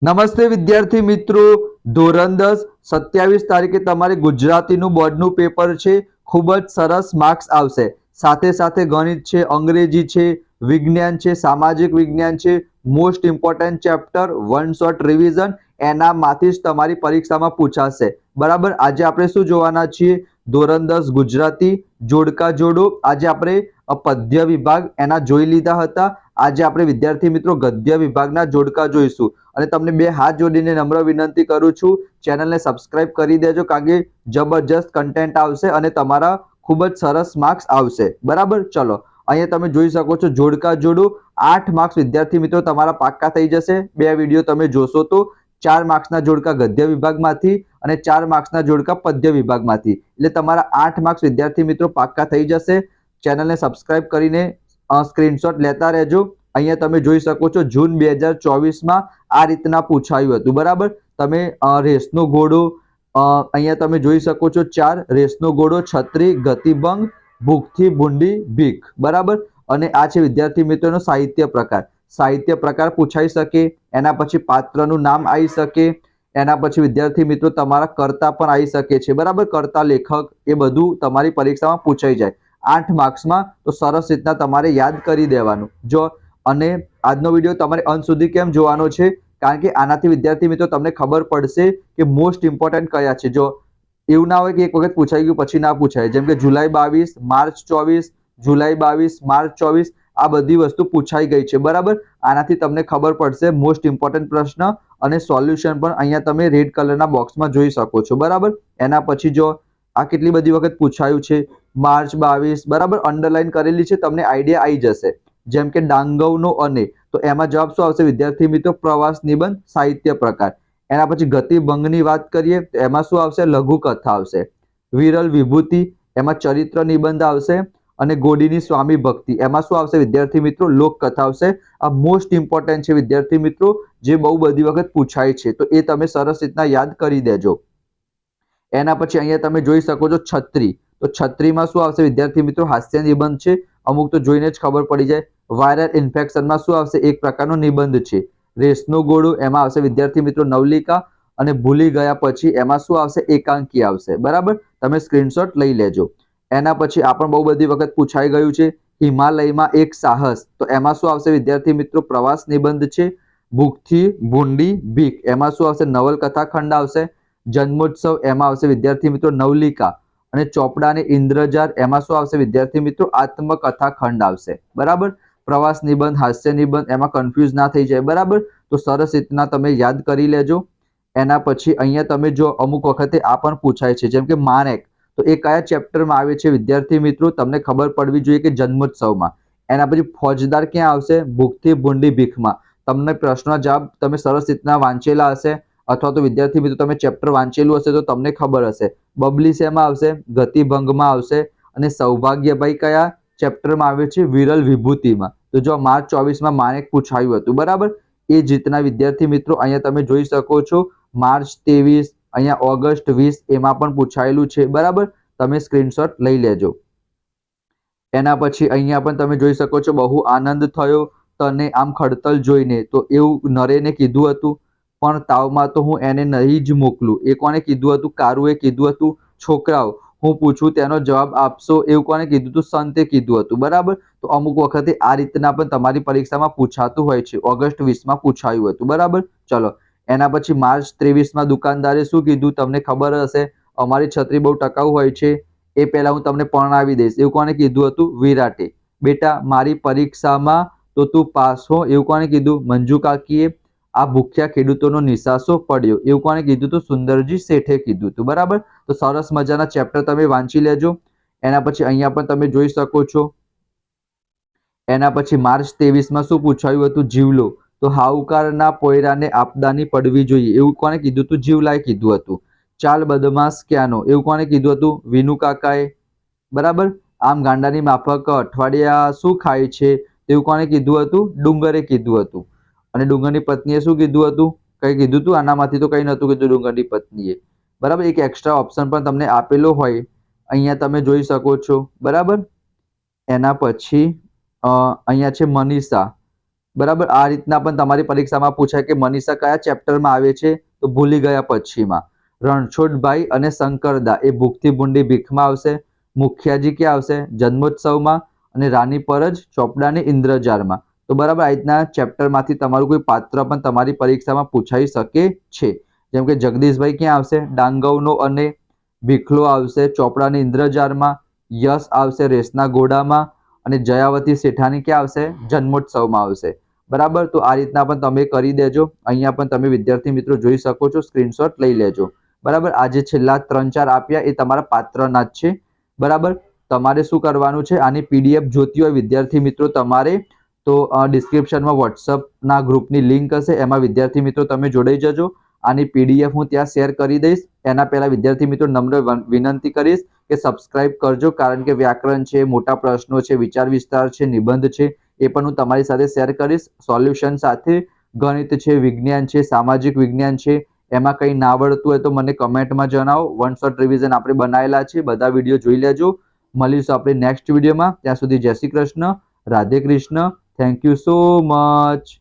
નમસ્તે વિદ્યાર્થી મિત્રો, ધોરણ 10 27 તારીખે તમારે ગુજરાતીનું બોર્ડનું પેપર છે. ખૂબ જ સરસ માર્ક્સ આવશે. સાથે સાથે ગણિત છે, અંગ્રેજી છે, વિજ્ઞાન છે, સામાજિક વિજ્ઞાન છે, most important chapter one short revision એનામાંથી જ તમારી પરીક્ષામાં પૂછાશે. બરાબર. આજે આપણે શું જોવાના છીએ? ધોરણ 10 ગુજરાતી જોડકા જોડો. આજે આપણે પદ્ય વિભાગ એના જોઈ લીધા હતા. આજે આપણે વિદ્યાર્થી મિત્રો ગદ્ય વિભાગના જોડકા જોઈશું. અને તમને બે હાથ જોડીને નમ્ર વિનંતી કરું છું, ચેનલને સબસ્ક્રાઇબ કરી દેજો, કારણ કે જબરજસ્ત કન્ટેન્ટ આવશે અને તમારા ખૂબ જ સરસ માર્ક્સ આવશે. બરાબર. ચલો, અહીંયા તમે જોઈ શકો છો જોડકા જોડો. 8 માર્ક્સ વિદ્યાર્થી મિત્રો તમારા પાક્કા થઈ જશે. બે વિડીયો તમે જોશો તો 4 માર્ક્સના જોડકા ગદ્ય વિભાગમાંથી અને 4 માર્ક્સના જોડકા પદ્ય વિભાગમાંથી, એટલે તમારા 8 માર્ક્સ વિદ્યાર્થી મિત્રો પાક્કા થઈ જશે. ચેનલને સબસ્ક્રાઇબ કરીને સ્ક્રીનશોટ લેતા રહેજો. અહીંયા તમે જોઈ શકો છો જૂન 2024માં આ રીતના પૂછાયું હતું. બરાબર. તમે રેસનો ઘોડો, અહીંયા તમે જોઈ શકો છો 4 રેસનો ઘોડો, છત્રી, ગતિભંગ, ભૂખથી ભૂંડી, ભીખ. બરાબર. અને આ છે વિદ્યાર્થી મિત્રોનો સાહિત્ય પ્રકાર. સાહિત્ય પ્રકાર પૂછાઈ શકે, એના પછી પાત્રનું નામ આવી શકે, એના પછી વિદ્યાર્થી મિત્રો તમારા કર્તા પણ આવી શકે છે. બરાબર. કર્તા, લેખક, એ બધું તમારી પરીક્ષામાં પૂછાઈ જાય 8 માર્ક્સમાં. તો સરસ રીતના તમારે યાદ કરી દેવાનું. જો અને આજનો વિડીયો તમારે અંત સુધી કેમ જોવાનો છે? કારણ કે આનાથી વિદ્યાર્થી મિત્રો તમને ખબર પડશે કે મોસ્ટ ઇમ્પોર્ટન્ટ કયા છે. જો એવું ના હોય કે એક વખત પૂછાઈ ગયું પછી ના પૂછાય, જેમ કે જુલાઈ 22, માર્ચ 24, જુલાઈ 22, માર્ચ 24, આ બધી વસ્તુ પૂછાઈ ગઈ છે. બરાબર. આનાથી તમને ખબર પડશે મોસ્ટ ઇમ્પોર્ટન્ટ પ્રશ્ન અને સોલ્યુશન પણ અહીંયા તમે રેડ કલરના બોક્સમાં જોઈ શકો છો. બરાબર. એના પછી જો આ કેટલી બધી વખત પૂછાયું છે, માર્ચ 22. બરાબર. અંડરલાઈન કરેલી છે, તમને આઈડિયા આવી જશે. જેમ કે ડાંગવનો અને, તો એમાં જવાબ શું આવશે વિદ્યાર્થી મિત્રો? પ્રવાસ નિબંધ, સાહિત્ય પ્રકાર. એના પછી ગતિભંગની વાત કરીએ તો એમાં શું આવશે? લઘુ કથા આવશે. વિરલ વિભૂતિ, એમાં ચરિત્ર નિબંધ આવશે. અને ગોડીની સ્વામી ભક્તિ, એમાં શું આવશે વિદ્યાર્થી મિત્રો? લોકકથા આવશે. આ મોસ્ટ ઇમ્પોર્ટન્ટ છે વિદ્યાર્થી મિત્રો, જે બહુ બધી વખત પૂછાય છે, તો એ તમે સરસ રીતના યાદ કરી દેજો. એના પછી અહીંયા તમે જોઈ શકો છો છત્રી. તો છત્રીમાં શું આવશે વિદ્યાર્થી મિત્રો? હાસ્ય નિબંધ છે. અમુક તો જોઈને જ ખબર પડી જાય. વાયરલ ઇન્ફેક્શનમાં શું આવશે? એક પ્રકારનો નિબંધ છે. રેસનો ઘોડો, એમાં આવશે વિદ્યાર્થી મિત્રો નવલિકા. અને ભૂલી ગયા પછી એમાં શું આવશે? એકાંકી આવશે. બરાબર. તમે સ્ક્રીનશોટ લઈ લેજો. એના પછી આ પણ બહુ બધી વખત પૂછાઈ ગયું છે. હિમાલયમાં એક સાહસ, તો એમાં શું આવશે વિદ્યાર્થી મિત્રો? પ્રવાસ નિબંધ છે. ભૂખથી ભૂંડી, ભીખ, એમાં શું આવશે? નવલકથા ખંડ આવશે. જન્મોત્સવ, એમાં આવશે વિદ્યાર્થી મિત્રો નવલિકા. અને ચોપડા અને ઇન્દ્રજાર, એમાં શું આવશે વિદ્યાર્થી મિત્રો? આત્મકથા ખંડ આવશે. બરાબર. પ્રવાસ નિબંધ, હાસ્ય નિબંધ, એમાં કન્ફ્યુઝ ના થઈ જાય. બરાબર. તો સરસ રીતના તમે યાદ કરી લેજો. એના પછી અહીંયા તમે જો અમુક વખતે આ પણ પૂછાય છે, જેમ કે માણેક, તો એ કયા ચેપ્ટરમાં આવે છે વિદ્યાર્થી મિત્રો? તમને ખબર પડવી જોઈએ કે જન્મોત્સવમાં. એના પછી ફોજદાર ક્યાં આવશે? ભૂખથી ભૂંડી, ભીખમાં. તમને પ્રશ્નનો જવાબ તમે સરસ રીતના વાંચેલા હશે, અથવા તો વિદ્યાર્થી મિત્રો તમે ચેપ્ટર વાંચેલું હશે તો તમને ખબર હશે. બબલી શેમાં આવશે? ગતિભંગમાં આવશે. અને સૌભાગ્યભાઈ કયા ચેપ્ટરમાં આવે છે? વિરલ વિભૂતિમાં. તો જો માર્ચ 24માં માણેક પૂછાયું હતું. બરાબર. એ જ રીતના વિદ્યાર્થી મિત્રો અહીંયા તમે જોઈ શકો છો માર્ચ 23, અહીંયા ઓગસ્ટ 20, એમાં પણ પૂછાયેલું છે. બરાબર. તમે સ્ક્રીનશોટ લઈ લેજો. એના પછી અહીંયા પણ તમે જોઈ શકો છો બહુ આનંદ થયો તને આમ ખડતલ જોઈને, તો એવું નરેને કીધું હતું. પણ તાવમાં તો હું એને નહીં જ મોકલું, એ કોને કીધું હતું? કારુએ કીધું હતું. છોકરાઓ, હું પૂછું તેનો જવાબ આપશો, એવું કોને કીધું હતું? સંતે કીધું હતું. બરાબર. તો અમુક વખતે આ રીતના પણ તમારી પરીક્ષામાં પૂછાતું હોય છે. ઓગસ્ટ 20માં પૂછાયું હતું. બરાબર. ચલો, એના પછી માર્ચ 23માં દુકાનદારે શું કીધું? તમને ખબર હશે, અમારી છત્રી બહુ ટકાઉ હોય છે, એ પહેલા હું તમને પરણાવી દઈશ, એવું કોને કીધું હતું? વિરાટે. બેટા મારી પરીક્ષામાં તો તું પાસ હો, એવું કોને કીધું? મંજુ કાકીએ. આ ભૂખ્યા ખેડૂતોનો નિસાસો પડ્યો, એવું કોને કીધું હતું? સુંદરજી શેઠે કીધું હતું. બરાબર. તો સરસ મજાના ચેપ્ટર તમે વાંચી લેજો. એના પછી અહીંયા પણ તમે જોઈ શકો છો. એના પછી માર્ચ 23માં શું પૂછાયું હતું? જીવલો. તો હાઉકારના પોયરાને આપદાની પડવી જોઈએ, એવું કોને કીધું હતું? જીવલાએ કીધું હતું. ચાલ બદમાશ ક્યાંનો, એવું કોને કીધું હતું? વિનુ કાકાએ. બરાબર. આમ ગાંડાની માફક અઠવાડિયા શું ખાય છે, એવું કોને કીધું હતું? ડુંગરે કીધું હતું. અને ડુંગરની પત્નીએ શું કીધું હતું? કઈ કીધું હતું? આનામાંથી તો કઈ નતું કીધું ડુંગરની પત્નીએ. બરાબર. એક એક્સ્ટ્રા ઓપ્શન પણ તમને આપેલો હોય, અહીંયા તમે જોઈ શકો છો. બરાબર. એના પછી અહીંયા છે મનીષા. બરાબર. આ રીતના પણ તમારી પરીક્ષામાં પૂછાય કે મનીષા કયા ચેપ્ટરમાં આવે છે, તો ભૂલી ગયા પછીમાં. રણછોડભાઈ અને શંકરદા એ ભૂખથી ભૂંડી ભીખમાં આવશે. મુખિયાજી ક્યાં આવશે, જન્મોત્સવમાં. અને રાની પરજ ચોપડાની ઇન્દ્રજાળમાં. તો બરાબર આ રીતના ચેપ્ટરમાંથી તમારું કોઈ પાત્ર પણ તમારી પરીક્ષામાં પૂછાઈ શકે છે. જેમ કે જગદીશભાઈ ક્યાં આવશે, ડાંગવનો અને ભીખલો આવશે ચોપડાની ઇન્દ્રજાળમાં. યશ આવશે રેસના ઘોડામાં. અને જયાવતી શેઠાણી ક્યાં આવશે, જન્મોત્સવમાં આવશે. બરાબર. તો આ રીતના પણ તમે કરી દેજો. અહીંયા પણ તમે વિદ્યાર્થી મિત્રો જોઈ શકો છો, સ્ક્રીનશોટ લઈ લેજો. બરાબર. આજે છેલ્લા 3-4 આપ્યા એ તમારા પાત્રના જ છે. બરાબર. તમારે શું કરવાનું છે, આની પીડીએફ જોતી હોય વિદ્યાર્થી મિત્રો તમારે, તો ડિસ્ક્રિપ્શનમાં વોટ્સઅપના ગ્રુપની લિંક હશે, એમાં વિદ્યાર્થી મિત્રો તમે જોડાઈ જજો. આની પીડીએફ હું ત્યાં શેર કરી દઈશ. એના પહેલા વિદ્યાર્થી મિત્રો નમ્ર વિનંતી કરીશ કે સબસ્ક્રાઇબ કરજો, કારણ કે વ્યાકરણ છે, મોટા પ્રશ્નો છે, વિચાર વિસ્તાર છે, નિબંધ છે, એ પણ હું તમારી સાથે શેર કરીશ. સોલ્યુશન સાથે ગણિત છે, વિજ્ઞાન છે, સામાજિક વિજ્ઞાન છે, એમાં કંઈ ના આવડતું હોય તો મને કમેન્ટમાં જણાવો. 1 શોટ રિવિઝન આપણે બનાવેલા છે, બધા વિડીયો જોઈ લેજો. મળીશું આપણે નેક્સ્ટ વિડીયોમાં. ત્યાં સુધી જય Shri Krishna, Radhe Krishna. Thank you so much.